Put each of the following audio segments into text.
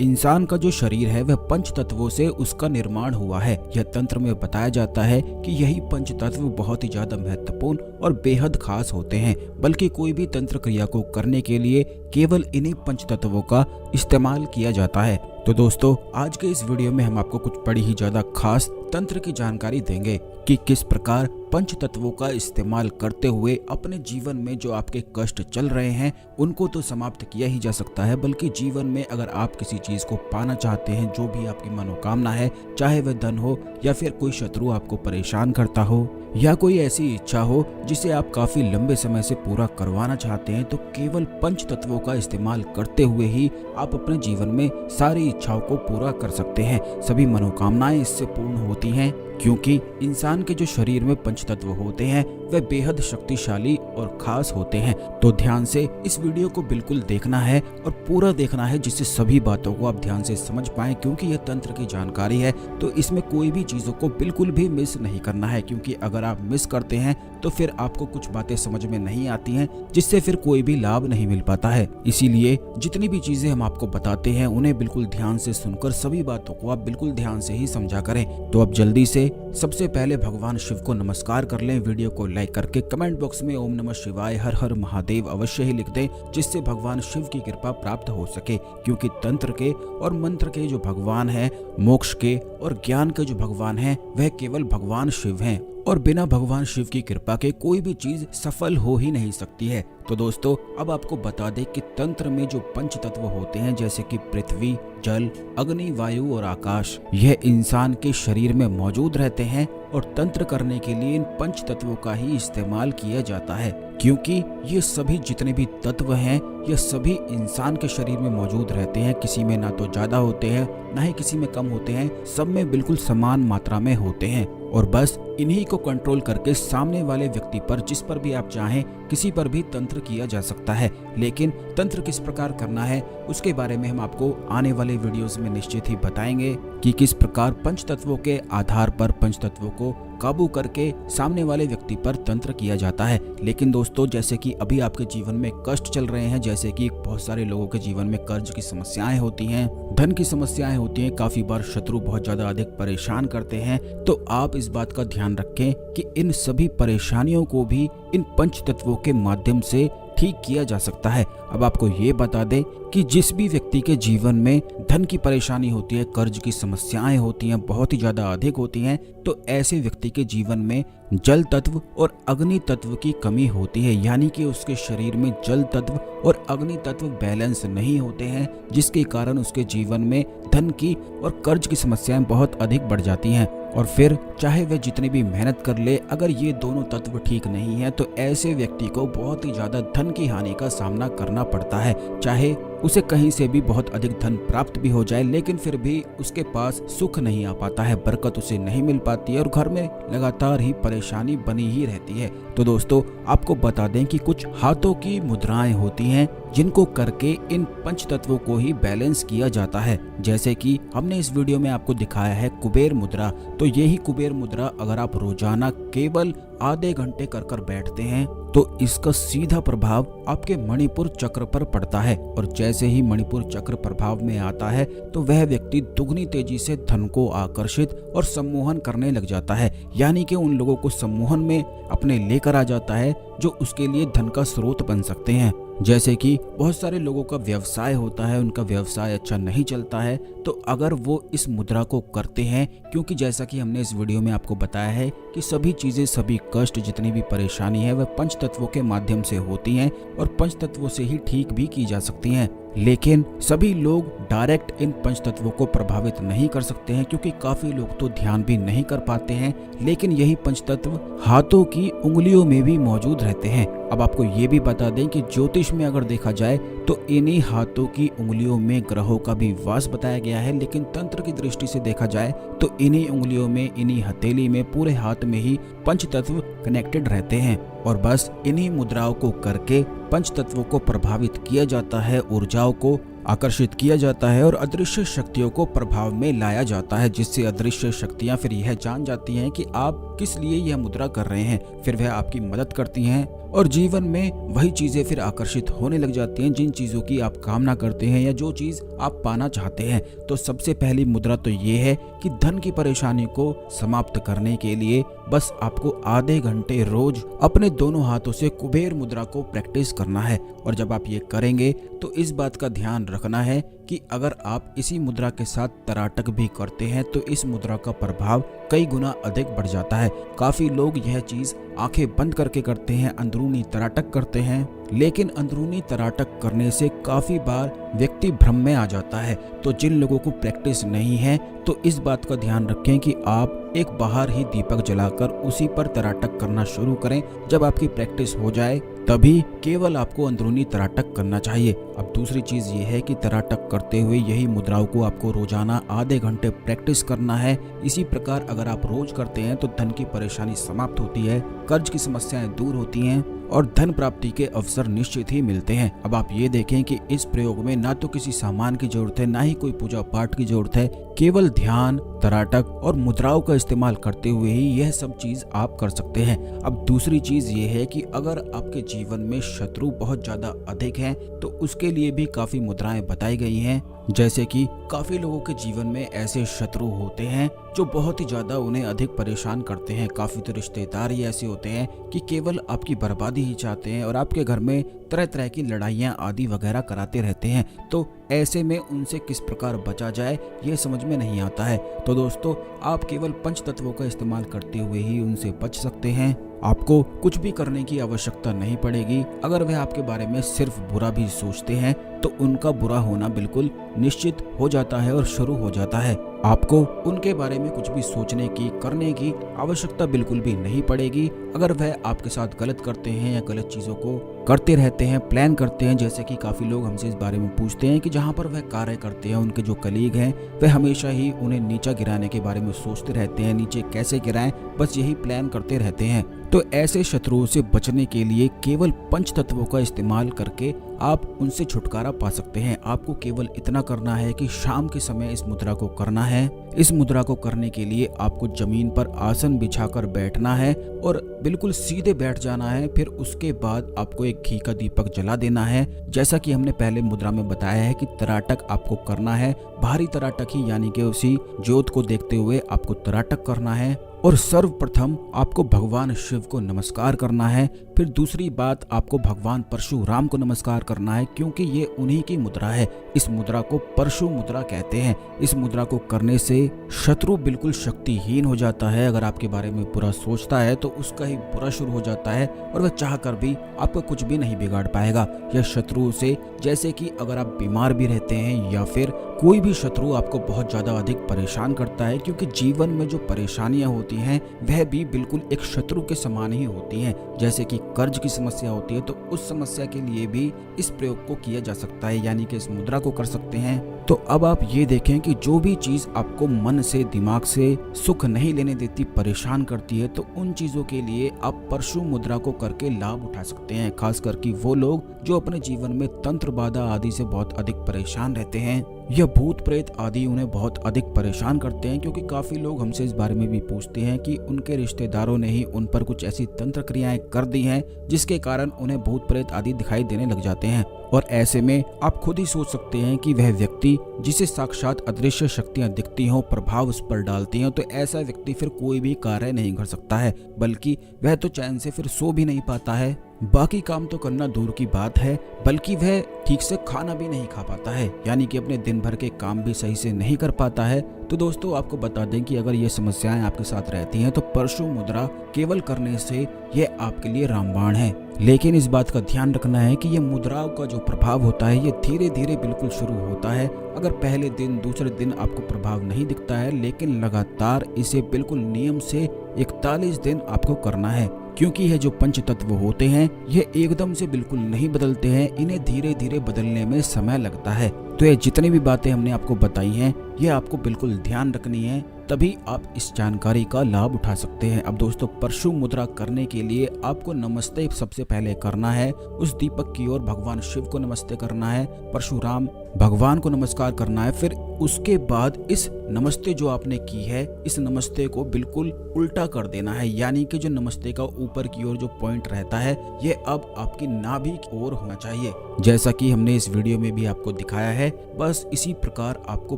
इंसान का जो शरीर है वह पंच तत्वों से उसका निर्माण हुआ है। यह तंत्र में बताया जाता है कि यही पंच तत्व बहुत ही ज्यादा महत्वपूर्ण और बेहद खास होते हैं, बल्कि कोई भी तंत्र क्रिया को करने के लिए केवल इन्हीं पंच तत्वों का इस्तेमाल किया जाता है। तो दोस्तों, आज के इस वीडियो में हम आपको कुछ बड़ी ही ज्यादा खास तंत्र की जानकारी देंगे कि किस प्रकार पंच तत्वों का इस्तेमाल करते हुए अपने जीवन में जो आपके कष्ट चल रहे हैं उनको तो समाप्त किया ही जा सकता है, बल्कि जीवन में अगर आप किसी चीज को पाना चाहते हैं, जो भी आपकी मनोकामना है, चाहे वह धन हो या फिर कोई शत्रु आपको परेशान करता हो या कोई ऐसी इच्छा हो जिसे आप काफी लंबे समय से पूरा करवाना चाहते हैं, तो केवल पंच तत्वों का इस्तेमाल करते हुए ही आप अपने जीवन में सारी इच्छाओं को पूरा कर सकते हैं। सभी मनोकामनाएं इससे पूर्ण होती हैं, क्योंकि इंसान के जो शरीर में पंच तत्व होते हैं वह बेहद शक्तिशाली और खास होते हैं। तो ध्यान से इस वीडियो को बिल्कुल देखना है और पूरा देखना है, जिससे सभी बातों को आप ध्यान से समझ पाएं, क्योंकि यह तंत्र की जानकारी है तो इसमें कोई भी चीजों को बिल्कुल भी मिस नहीं करना है, क्योंकि अगर आप मिस करते हैं तो फिर आपको कुछ बातें समझ में नहीं आती हैं, जिससे फिर कोई भी लाभ नहीं मिल पाता है। इसीलिए जितनी भी चीजें हम आपको बताते हैं उन्हें बिल्कुल ध्यान से सुनकर सभी बातों को आप बिल्कुल ध्यान से ही समझा करें। तो अब जल्दी से सबसे पहले भगवान शिव को नमस्कार कर लें। वीडियो को लाइक करके कमेंट बॉक्स में ओम नमः शिवाय हर हर महादेव अवश्य ही लिख दें, जिससे भगवान शिव की कृपा प्राप्त हो सके, क्योंकि तंत्र के और मंत्र के जो भगवान हैं, मोक्ष के और ज्ञान के जो भगवान हैं, वह केवल भगवान शिव हैं और बिना भगवान शिव की कृपा के कोई भी चीज सफल हो ही नहीं सकती है। तो दोस्तों, अब आपको बता दें कि तंत्र में जो पंच तत्व होते हैं, जैसे कि पृथ्वी, जल, अग्नि, वायु और आकाश, यह इंसान के शरीर में मौजूद रहते हैं और तंत्र करने के लिए इन पंच तत्वों का ही इस्तेमाल किया जाता है, क्योंकि ये सभी जितने भी तत्व हैं ये सभी इंसान के शरीर में मौजूद रहते हैं। किसी में ना तो ज्यादा होते हैं ना ही किसी में कम होते हैं, सब में बिल्कुल समान मात्रा में होते हैं और बस इन्हीं को कंट्रोल करके सामने वाले व्यक्ति पर, जिस पर भी आप चाहें, किसी पर भी तंत्र किया जा सकता है। लेकिन तंत्र किस प्रकार करना है उसके बारे में हम आपको आने वाले वीडियोस में निश्चित ही बताएंगे कि किस प्रकार पंच तत्वों के आधार पर पंच तत्वों को काबू करके सामने वाले व्यक्ति पर तंत्र किया जाता है। लेकिन दोस्तों, जैसे कि अभी आपके जीवन में कष्ट चल रहे हैं, जैसे कि बहुत सारे लोगों के जीवन में कर्ज की समस्याएं होती हैं, धन की समस्याएं होती हैं, काफी बार शत्रु बहुत ज्यादा अधिक परेशान करते हैं, तो आप इस बात का ध्यान रखें कि इन सभी परेशानियों को भी इन पंच तत्वों के माध्यम से ठीक किया जा सकता है। अब आपको ये बता दें कि जिस भी व्यक्ति के जीवन में धन की परेशानी होती है, कर्ज की समस्याएं होती हैं, बहुत ही ज्यादा अधिक होती हैं, तो ऐसे व्यक्ति के जीवन में जल तत्व और अग्नि तत्व की कमी होती है, यानी कि उसके शरीर में जल तत्व और अग्नि तत्व बैलेंस नहीं होते हैं, जिसके कारण उसके जीवन में धन की और कर्ज की समस्याएं बहुत अधिक बढ़ जाती हैं। और फिर चाहे वह जितनी भी मेहनत कर ले, अगर ये दोनों तत्व ठीक नहीं है तो ऐसे व्यक्ति को बहुत ही ज्यादा धन की हानि का सामना करना पड़ता है। चाहे उसे कहीं से भी बहुत अधिक धन प्राप्त भी हो जाए, लेकिन फिर भी उसके पास सुख नहीं आ पाता है, बरकत उसे नहीं मिल पाती है और घर में लगातार ही परेशानी बनी ही रहती है। तो दोस्तों, आपको बता दें कि कुछ हाथों की मुद्राएं होती हैं जिनको करके इन पंच तत्वों को ही बैलेंस किया जाता है। जैसे कि हमने इस वीडियो में आपको दिखाया है कुबेर मुद्रा, तो यही कुबेर मुद्रा अगर आप रोजाना केवल आधे घंटे कर बैठते हैं तो इसका सीधा प्रभाव आपके मणिपुर चक्र पर पड़ता है, और जैसे ही मणिपुर चक्र प्रभाव में आता है तो वह व्यक्ति दुगनी तेजी से धन को आकर्षित और सम्मोहन करने लग जाता है, यानी कि उन लोगों को सम्मोहन में अपने लेकर आ जाता है जो उसके लिए धन का स्रोत बन सकते हैं। जैसे कि बहुत सारे लोगों का व्यवसाय होता है, उनका व्यवसाय अच्छा नहीं चलता है, तो अगर वो इस मुद्रा को करते हैं, क्योंकि जैसा कि हमने इस वीडियो में आपको बताया है कि सभी चीजें, सभी कष्ट, जितनी भी परेशानी है वह पंच तत्वों के माध्यम से होती हैं और पंच तत्वों से ही ठीक भी की जा सकती हैं। लेकिन सभी लोग डायरेक्ट इन पंच तत्वों को प्रभावित नहीं कर सकते हैं, क्योंकि काफी लोग तो ध्यान भी नहीं कर पाते हैं, लेकिन यही पंच तत्व हाथों की उंगलियों में भी मौजूद रहते हैं। अब आपको ये भी बता दें कि ज्योतिष में अगर देखा जाए तो इन्हीं हाथों की उंगलियों में ग्रहों का भी वास बताया गया है, लेकिन तंत्र की दृष्टि से देखा जाए तो इन्हीं उंगलियों में, इन्हीं हथेली में, पूरे हाथ में ही पंच तत्व कनेक्टेड रहते हैं और बस इन्हीं मुद्राओं को करके पंच तत्वों को प्रभावित किया जाता है, ऊर्जाओं को आकर्षित किया जाता है और अदृश्य शक्तियों को प्रभाव में लाया जाता है, जिससे अदृश्य शक्तियां फिर यह जान जाती हैं कि आप किस लिए यह मुद्रा कर रहे हैं। फिर वह आपकी मदद करती हैं और जीवन में वही चीजें फिर आकर्षित होने लग जाती हैं जिन चीजों की आप कामना करते हैं या जो चीज आप पाना चाहते हैं। तो सबसे पहली मुद्रा तो ये है कि धन की परेशानी को समाप्त करने के लिए बस आपको आधे घंटे रोज अपने दोनों हाथों से कुबेर मुद्रा को प्रैक्टिस करना है। और जब आप ये करेंगे तो इस बात का ध्यान रखना है कि अगर आप इसी मुद्रा के साथ तराटक भी करते हैं तो इस मुद्रा का प्रभाव कई गुना अधिक बढ़ जाता है। काफी लोग यह चीज आंखें बंद करके करते हैं, अंदरूनी तराटक करते हैं, लेकिन अंदरूनी तराटक करने से काफी बार व्यक्ति भ्रम में आ जाता है। तो जिन लोगों को प्रैक्टिस नहीं है तो इस बात का ध्यान रखें कि आप एक बाहर ही दीपक जलाकर उसी पर तराटक करना शुरू करें। जब आपकी प्रैक्टिस हो जाए तभी केवल आपको अंदरूनी तराटक करना चाहिए। अब दूसरी चीज ये है कि तराटक करते हुए यही मुद्राओं को आपको रोजाना आधे घंटे प्रैक्टिस करना है। इसी प्रकार अगर आप रोज करते हैं तो धन की परेशानी समाप्त होती है, कर्ज की समस्याएं दूर होती हैं और धन प्राप्ति के अवसर निश्चित ही मिलते हैं। अब आप ये देखें कि इस प्रयोग में ना तो किसी सामान की जरूरत है, ना ही कोई पूजा पाठ की जरूरत है, केवल ध्यान, तराटक और मुद्राओं का इस्तेमाल करते हुए ही यह सब चीज आप कर सकते हैं। अब दूसरी चीज ये है कि अगर आपके जीवन में शत्रु बहुत ज्यादा अधिक हैं तो उसके लिए भी काफी मुद्राएं बताई गई हैं। जैसे कि काफी लोगों के जीवन में ऐसे शत्रु होते हैं जो बहुत ही ज्यादा उन्हें अधिक परेशान करते हैं। काफी तो रिश्तेदार ही ऐसे होते हैं कि केवल आपकी बर्बादी ही चाहते हैं और आपके घर में तरह तरह की लड़ाइयाँ आदि वगैरह कराते रहते हैं। तो ऐसे में उनसे किस प्रकार बचा जाए ये समझ में नहीं आता है। तो दोस्तों, आप केवल पंच तत्वों का इस्तेमाल करते हुए ही उनसे बच सकते हैं। आपको कुछ भी करने की आवश्यकता नहीं पड़ेगी। अगर वह आपके बारे में सिर्फ बुरा भी सोचते हैं तो उनका बुरा होना बिल्कुल निश्चित हो जाता है और शुरू हो जाता है। आपको उनके बारे में कुछ भी सोचने की, करने की आवश्यकता बिल्कुल भी नहीं पड़ेगी। अगर वह आपके साथ गलत करते हैं या गलत चीजों को करते रहते हैं, प्लान करते हैं, जैसे कि काफी लोग हमसे इस बारे में पूछते हैं कि जहाँ पर वह कार्य करते हैं उनके जो कलीग हैं वह हमेशा ही उन्हें नीचा गिराने के बारे में सोचते रहते हैं, नीचे कैसे गिराएं, बस यही प्लान करते रहते हैं। तो ऐसे शत्रुओं से बचने के लिए केवल पंच तत्वों का इस्तेमाल करके आप उनसे छुटकारा पा सकते हैं। आपको केवल इतना करना है कि शाम के समय इस मुद्रा को करना है। इस मुद्रा को करने के लिए आपको जमीन पर आसन बिछाकर बैठना है और बिल्कुल सीधे बैठ जाना है। फिर उसके बाद आपको एक घी का दीपक जला देना है। जैसा कि हमने पहले मुद्रा में बताया है कि तराटक आपको करना है, भारी तराटक ही, यानी कि उसी ज्योत को देखते हुए आपको तराटक करना है। और सर्वप्रथम आपको भगवान शिव को नमस्कार करना है। फिर दूसरी बात, आपको भगवान परशुराम को नमस्कार करना है, क्योंकि ये उन्हीं की मुद्रा है। इस मुद्रा को परशु मुद्रा कहते हैं। इस मुद्रा को करने से शत्रु बिल्कुल शक्तिहीन हो जाता है। अगर आपके बारे में बुरा सोचता है तो उसका ही बुरा शुरू हो जाता है और वह चाह कर भी आपको कुछ भी नहीं बिगाड़ पाएगा। यह शत्रु से, जैसे कि अगर आप बीमार भी रहते हैं या फिर कोई भी शत्रु आपको बहुत ज्यादा अधिक परेशान करता है, क्योंकि जीवन में जो परेशानियां होती हैं वह भी बिल्कुल एक शत्रु के समान ही होती हैं। जैसे कि कर्ज की समस्या होती है तो उस समस्या के लिए भी इस प्रयोग को किया जा सकता है, यानी कि इस मुद्रा को कर सकते हैं। तो अब आप ये देखें कि जो भी चीज आपको मन से, दिमाग से सुख नहीं लेने देती, परेशान करती है, तो उन चीजों के लिए आप परशु मुद्रा को करके लाभ उठा सकते हैं। खास करके वो लोग जो अपने जीवन में तंत्र बाधा आदि से बहुत अधिक परेशान रहते हैं या भूत प्रेत आदि उन्हें बहुत अधिक परेशान करते हैं, क्योंकि काफी लोग हमसे इस बारे में भी पूछते हैं कि उनके रिश्तेदारों ने ही उन पर कुछ ऐसी तंत्र क्रियाएं कर दी हैं जिसके कारण उन्हें भूत प्रेत आदि दिखाई देने लग जाते हैं। और ऐसे में आप खुद ही सोच सकते हैं कि वह व्यक्ति जिसे साक्षात अदृश्य शक्तियां दिखती हों, प्रभाव उस पर डालती हैं, तो ऐसा व्यक्ति फिर कोई भी कार्य नहीं कर सकता है, बल्कि वह तो चैन से फिर सो भी नहीं पाता है। बाकी काम तो करना दूर की बात है, बल्कि वह ठीक से खाना भी नहीं खा पाता है, यानी कि अपने दिन भर के काम भी सही से नहीं कर पाता है। तो दोस्तों, आपको बता दें कि अगर ये समस्याएं आपके साथ रहती हैं तो परशु मुद्रा केवल करने से यह आपके लिए रामबाण है। लेकिन इस बात का ध्यान रखना है कि ये मुद्राओं का जो प्रभाव होता है ये धीरे धीरे बिल्कुल शुरू होता है। अगर पहले दिन, दूसरे दिन आपको प्रभाव नहीं दिखता है, लेकिन लगातार इसे बिल्कुल नियम से 41 दिन आपको करना है, क्योंकि यह जो पंच तत्व होते हैं ये एकदम से बिल्कुल नहीं बदलते हैं, इन्हें धीरे धीरे बदलने में समय लगता है। तो ये जितनी भी बातें हमने आपको बताई हैं ये आपको बिल्कुल ध्यान रखनी है, तभी आप इस जानकारी का लाभ उठा सकते हैं। अब दोस्तों, परशु मुद्रा करने के लिए आपको नमस्ते सबसे पहले करना है। उस दीपक की ओर भगवान शिव को नमस्ते करना है, परशुराम भगवान को नमस्कार करना है। फिर उसके बाद इस नमस्ते जो आपने की है, इस नमस्ते को बिल्कुल उल्टा कर देना है, यानी कि जो नमस्ते का ऊपर की ओर जो पॉइंट रहता है ये अब आपकी नाभि की ओर होना चाहिए, जैसा कि हमने इस वीडियो में भी आपको दिखाया है। बस इसी प्रकार आपको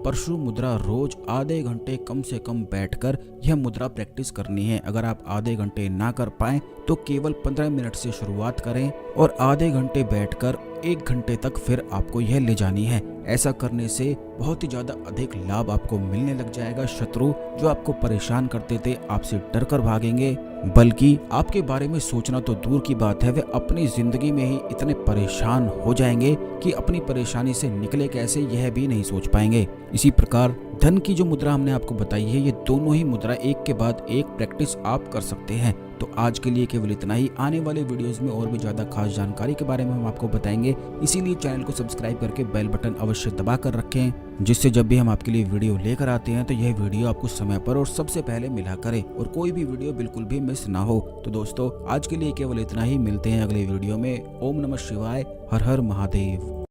परशु मुद्रा रोज आधे घंटे कम से कम बैठकर यह मुद्रा प्रैक्टिस करनी है। अगर आप आधे घंटे ना कर पाए तो केवल 15 मिनट से शुरुआत करें और आधे घंटे बैठकर 1 घंटे तक फिर आपको यह ले जानी है। ऐसा करने से बहुत ही ज्यादा अधिक लाभ आपको मिलने लग जाएगा। शत्रु जो आपको परेशान करते थे आपसे डर कर भागेंगे, बल्कि आपके बारे में सोचना तो दूर की बात है, वे अपनी जिंदगी में ही इतने परेशान हो जाएंगे कि अपनी परेशानी से निकले कैसे यह भी नहीं सोच पाएंगे। इसी प्रकार धन की जो मुद्रा हमने आपको बताई है, ये दोनों ही मुद्रा एक के बाद एक प्रैक्टिस आप कर सकते हैं। तो आज के लिए केवल इतना ही। आने वाले वीडियोस में और भी ज्यादा खास जानकारी के बारे में हम आपको बताएंगे, इसीलिए चैनल को सब्सक्राइब करके बेल बटन अवश्य दबा कर रखें, जिससे जब भी हम आपके लिए वीडियो लेकर आते हैं तो यह वीडियो आपको समय पर और सबसे पहले मिला करे और कोई भी वीडियो बिल्कुल भी मिस ना हो। तो दोस्तों आज के लिए केवल इतना ही। मिलते हैं अगले वीडियो में। ओम नमः शिवाय। हर हर महादेव।